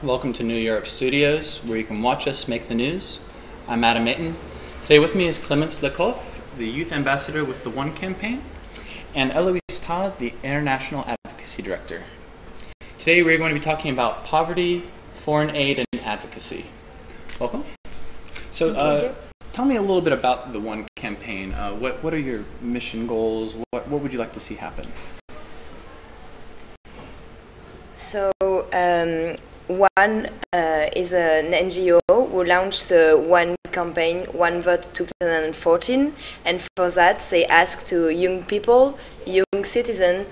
Welcome to New Europe Studios, where you can watch us make the news. I'm Adam Aton. Today with me is Clemence de Corff, the Youth Ambassador with the One Campaign, and Eloise Todd, the International Advocacy Director. Today we're going to be talking about poverty, foreign aid, and advocacy. Welcome. So tell me a little bit about the One Campaign. What are your mission goals? What would you like to see happen? So, One is an NGO who launched the One campaign, One Vote 2014, and for that they ask to young people, young citizens,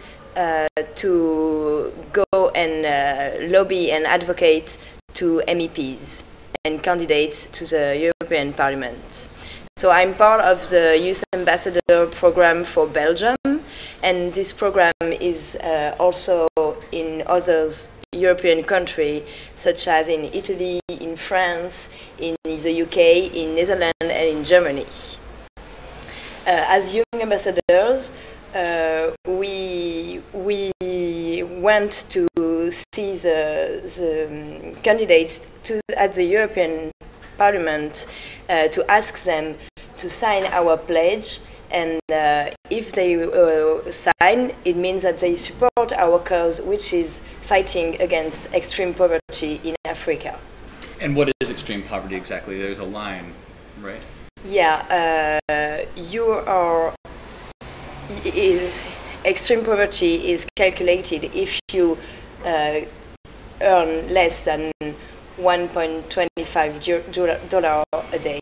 to go and lobby and advocate to MEPs and candidates to the European Parliament. So I'm part of the Youth Ambassador program for Belgium, and this program is also in other European countries, such as in Italy, in France, in the UK, in Netherlands, and in Germany. As young ambassadors, we went to see the candidates at the European Parliament to ask them to sign our pledge, and if they sign, it means that they support our cause, which is fighting against extreme poverty in Africa. And what is extreme poverty exactly? There's a line, right? Yeah, extreme poverty is calculated if you earn less than $1.25 a day.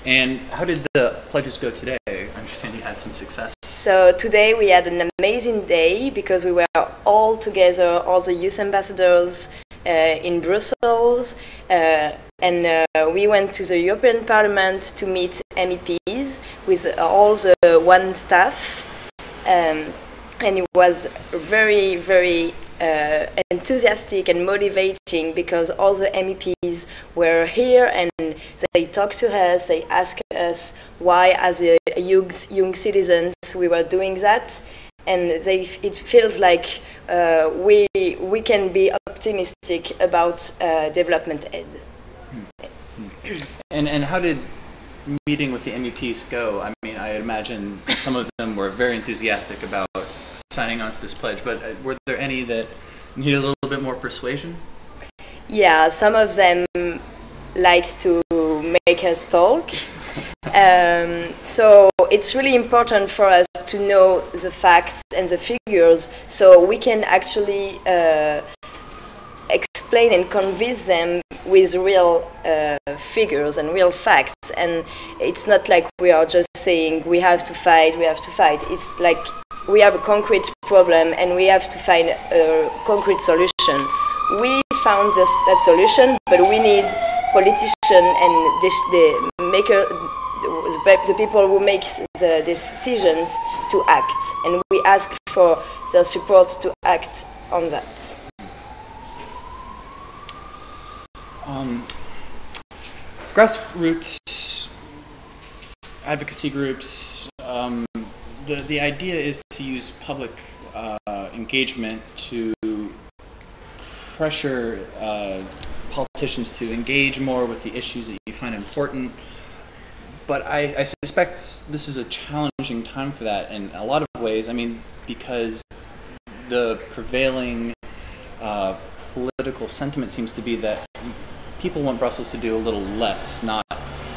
And how did the pledges go today? I understand you had some success. So today we had an amazing day because we were all together, all the youth ambassadors in Brussels, and we went to the European Parliament to meet MEPs with all the One staff, and it was very, very enthusiastic and motivating because all the MEPs were here and they talked to us, they asked us why as young citizens we were doing that, and it feels like we can be optimistic about development aid. And how did meeting with the MEPs go? I mean, I imagine some of them were very enthusiastic about signing on to this pledge, but were there any that needed a little bit more persuasion? Yeah, some of them liked to make us talk. So it's really important for us to know the facts and the figures so we can actually explain and convince them with real figures and real facts. And it's not like we are just saying we have to fight, we have to fight. It's like we have a concrete problem and we have to find a concrete solution. We found that solution, but we need politicians and the people who make the decisions to act. And we ask for their support to act on that. Grassroots advocacy groups, the idea is to use public engagement to pressure politicians to engage more with the issues that you find important. But I suspect this is a challenging time for that in a lot of ways. I mean, because the prevailing political sentiment seems to be that people want Brussels to do a little less, not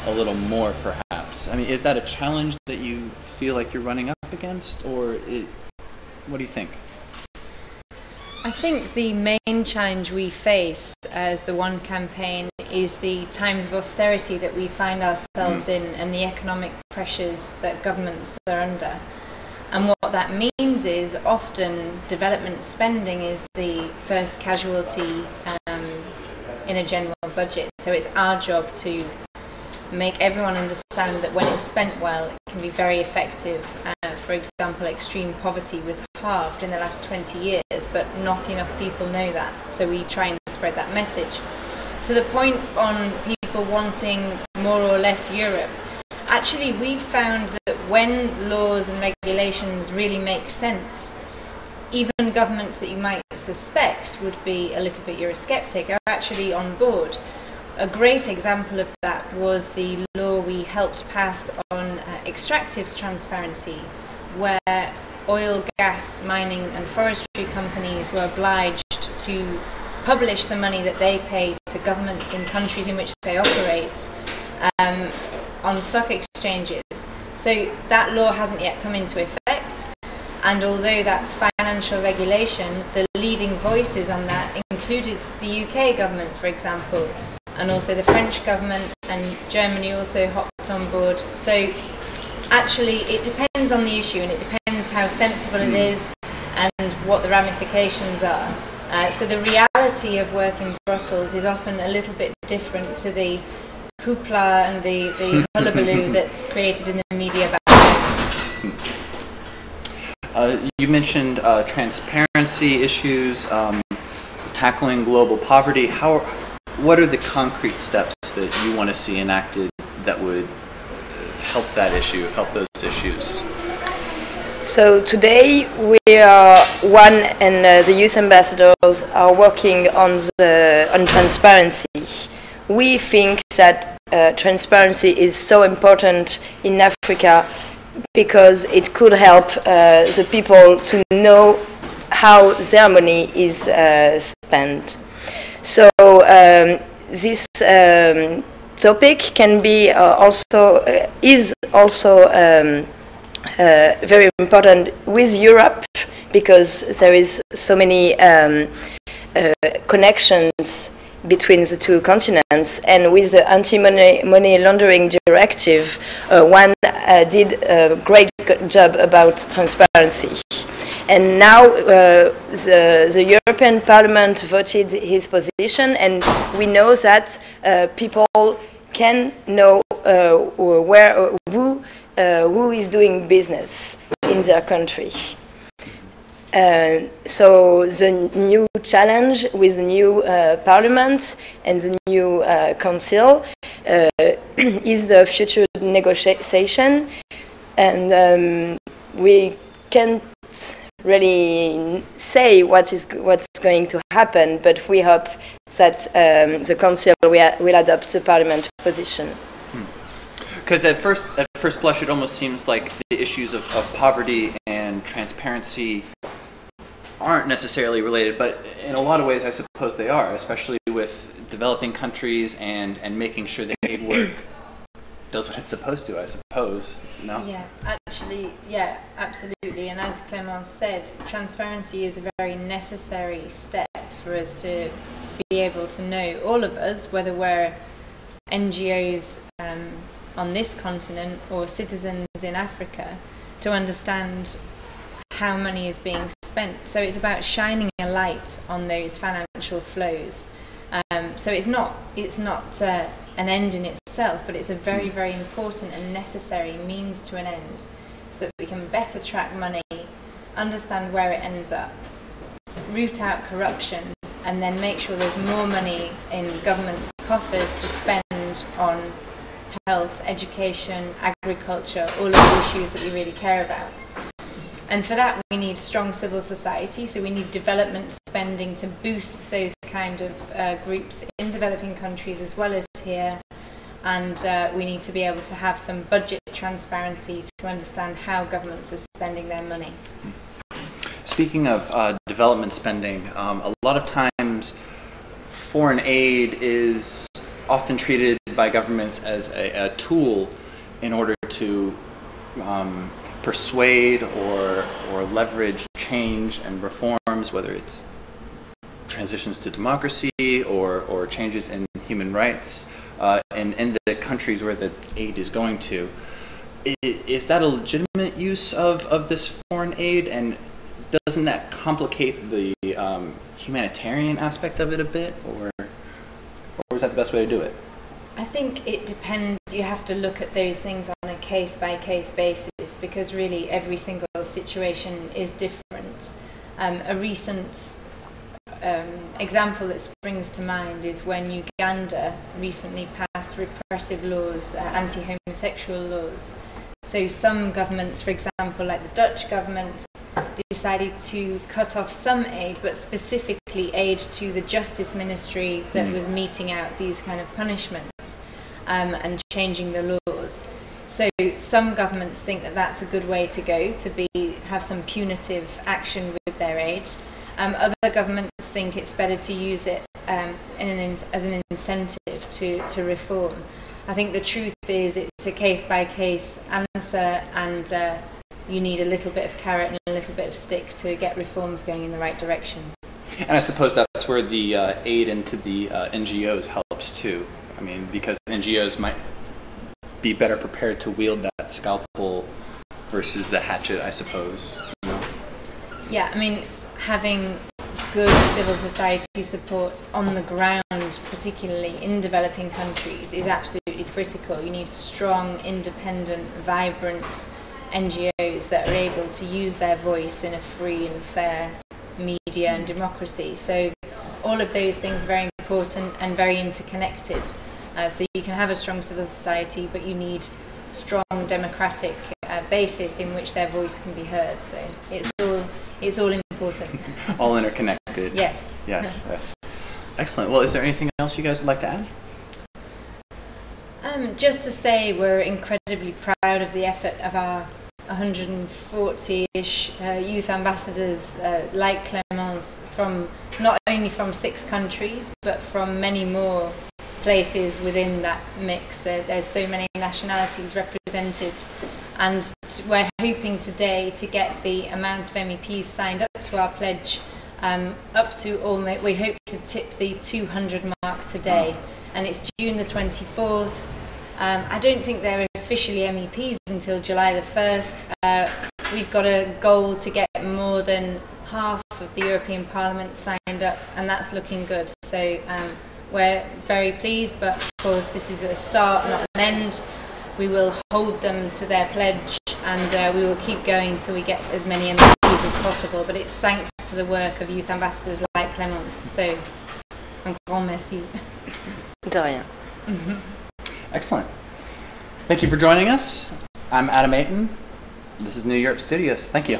a little more, perhaps. I mean, is that a challenge that you feel like you're running up against, or what do you think? I think the main challenge we face as the One campaign is the times of austerity that we find ourselves in and the economic pressures that governments are under. And what that means is often development spending is the first casualty in a general budget. So it's our job to make everyone understand that when it's spent well, it can be very effective. For example, extreme poverty was halved in the last 20 years, but not enough people know that. So we try and spread that message. To the point on people wanting more or less Europe, actually we've found that when laws and regulations really make sense, even governments that you might suspect would be a little bit Eurosceptic are actually on board. A great example of that was the law we helped pass on extractives transparency, where oil, gas, mining and forestry companies were obliged to publish the money that they pay to governments in countries in which they operate on stock exchanges. So that law hasn't yet come into effect, and although that's financial regulation, the leading voices on that included the UK government, for example, and also the French government, and Germany also hopped on board. So actually it depends on the issue, and it depends how sensible it is and what the ramifications are. So the reality of work in Brussels is often a little bit different to the hoopla and the hullabaloo that's created in the media about it. You mentioned transparency issues, tackling global poverty. What are the concrete steps that you want to see enacted that would help that issue, help those issues? So today we are and the youth ambassadors are working on transparency. We think that transparency is so important in Africa because it could help the people to know how their money is spent. So this topic can be is also very important with Europe, because there is so many connections between the two continents, and with the anti-money laundering directive, one did a great job about transparency. And now the European Parliament voted his position, and we know that people can know who is doing business in their country. So the new challenge with the new Parliament and the new Council is the future negotiation, and we can't really say what's going to happen, but we hope that the Council will adopt the Parliament position. Because at first blush, it almost seems like the issues of poverty and transparency aren't necessarily related, but in a lot of ways I suppose they are, especially with developing countries and making sure the aid work does what it's supposed to, I suppose. No? Yeah, actually, yeah, absolutely. And as Clemence said, transparency is a very necessary step for us to be able to know, all of us, whether we're NGOs on this continent or citizens in Africa, to understand how money is being spent. So it's about shining a light on those financial flows. So it's not an end in itself, but it's a very, very important and necessary means to an end, so that we can better track money, understand where it ends up, root out corruption, and then make sure there's more money in government's coffers to spend on health, education, agriculture, all of the issues that we really care about. And for that we need strong civil society, so we need development spending to boost those kind of groups in developing countries as well as here. And we need to be able to have some budget transparency to understand how governments are spending their money. Speaking of development spending, a lot of times foreign aid is often treated by governments as a tool in order to persuade or leverage change and reforms, whether it's transitions to democracy or changes in human rights in the countries where the aid is going to. Is that a legitimate use of this foreign aid, and doesn't that complicate the humanitarian aspect of it a bit, or is that the best way to do it? I think it depends. You have to look at those things on a case-by-case basis, because really every single situation is different. A recent example that springs to mind is when Uganda recently passed repressive laws, anti-homosexual laws. So some governments, for example, like the Dutch government, decided to cut off some aid, but specifically aid to the Justice Ministry that was meting out these kind of punishments and changing the laws. So some governments think that that's a good way to go, to have some punitive action with their aid. Other governments think it's better to use it as an incentive to reform. I think the truth is it's a case-by-case answer, and you need a little bit of carrot and a little bit of stick to get reforms going in the right direction. And I suppose that's where the aid into the NGOs helps too. I mean, because NGOs might be better prepared to wield that scalpel versus the hatchet, I suppose. You know? Yeah, I mean, having good civil society support on the ground, particularly in developing countries, is absolutely critical. You need strong, independent, vibrant NGOs that are able to use their voice in a free and fair media and democracy. So all of those things are very important and very interconnected. So you can have a strong civil society, but you need strong democratic basis in which their voice can be heard. So it's all important. All interconnected. Yes. Yes, yes. Excellent. Well, is there anything else you guys would like to add? Just to say we're incredibly proud of the effort of our 140-ish youth ambassadors like Clemence, from not only from 6 countries, but from many more places within that mix. There's so many nationalities represented, and we're hoping today to get the amount of MEPs signed up to our pledge up to almost, we hope to tip the 200 mark today, and it's June the 24th. I don't think they're officially MEPs until July the 1st. We've got a goal to get more than half of the European Parliament signed up, and that's looking good. So we're very pleased, but of course this is a start, not an end. We will hold them to their pledge, and we will keep going till we get as many MEPs as possible. But it's thanks to the work of youth ambassadors like Clemence. So, un grand merci. De rien. Excellent. Thank you for joining us. I'm Adam Aton. This is New Europe Studios. Thank you.